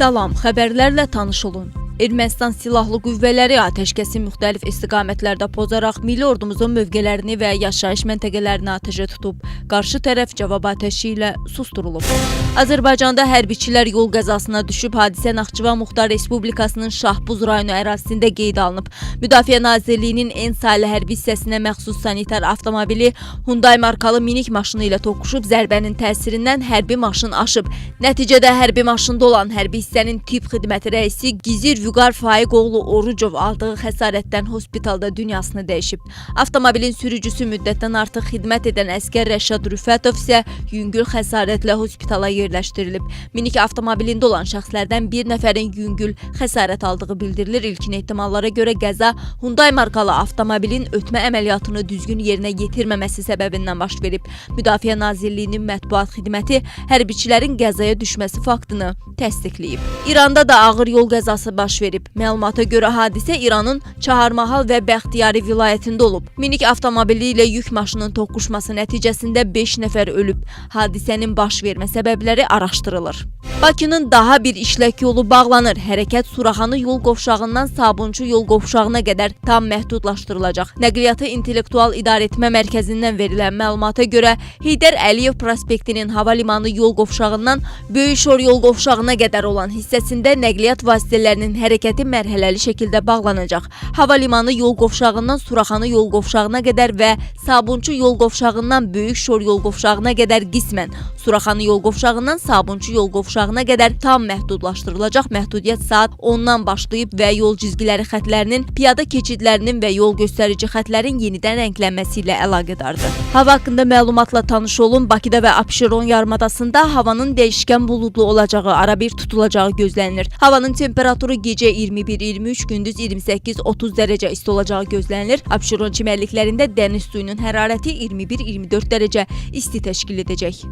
Salam, xəbərlərlə tanış olun. Ermənistan silahlı qüvvələri atəşkəsi müxtəlif istiqamətlərdə pozaraq milli ordumuzun mövqelərini və yaşayış məntəqələrini atəşə tutub. Qarşı tərəf cavab atəşi ilə susturulub. Azərbaycanda hərbiçilər yol qəzasına düşüb, hadisə Naxçıvan Muxtar Respublikasının Şahbuz rayonu ərazisində qeydə alınıb. Müdafiə Nazirliyinin en saylı hərbi hissəsinə məxsus sanitar avtomobili Hyundai markalı minik maşını ilə toqquşub, zərbənin təsirindən hərbi maşın aşıb. Nəticədə hərbi maşında olan hərbi hissənin tibb xidməti rəisi Gizir Vüqar Faiqoğlu Orucov aldığı xəsarətdən hospitalda dünyasını dəyişib. Avtomobilin sürücüsü müddətdən artıq xidmət edən əskər Rəşad Rüfətov isə yüngül xəsarətlə hospitala yerləşdirilib. Minik avtomobilində olan şəxslərdən bir nəfərin yüngül xəsarət aldığı bildirilir. İlkin ehtimallara görə qəza Hyundai markalı avtomobilin ötmə əməliyyatını düzgün yerinə yetirməməsi səbəbindən baş verib. Müdafiə Nazirliyinin mətbuat xidməti hərbiçilərin qəzaya düşməsi faktını təsdiqləyib. İranda da ağır yol qəzası baş verib. Məlumata görə hadisə İranın Çaharmahal və Bəxtiyari vilayətində olub. Minik avtomobili ilə yük maşının toqquşması nəticəsində 5 nəfər ölüb. Hadisənin baş vermə səbəbləri araşdırılır. Bakının daha bir işlək yolu bağlanır. Hərəkət Suraxanı yol qovşağından Sabunçu yol qovşağına qədər tam məhdudlaşdırılacaq. Nəqliyyatı İntellektual İdarəetmə Mərkəzindən verilən məlumata görə Heydər Əliyev prospektinin hava limanı yol qovşağından Böyük Şor yol qovşağına qədər olan hissəsində nəqliyyat vasitələrinin hərəkəti mərhələli şəkildə bağlanacaq. Hava limanı yol qovşağından Suraxanı yol qovşağına qədər və Sabunçu yol qovşağından Böyük Şor yol qovşağına qədər qismən, Suraxanı yol qovşağından Sabunçu yol qovşağına qədər tam məhdudlaşdırılacaq. Məhdudiyyət saat 10-dan başlayıb və yol cizgiləri xətlərinin, piyada keçidlərinin və yol göstərici xətlərin yenidən rənglənməsi ilə əlaqədardır. Hava haqqında məlumatla tanış olun. Bakıda və Abşeron yarımadasında havanın dəyişkən buludlu olacağı, arabir tutulacağı gözlənilir. Havanın temperaturu gecə 21-23, gündüz 28-30 dərəcə isti olacağı gözlənilir. Abşeron çimərliklərində dəniz suyunun hərarəti 21-24 dərəcə isti təşkil edəcək.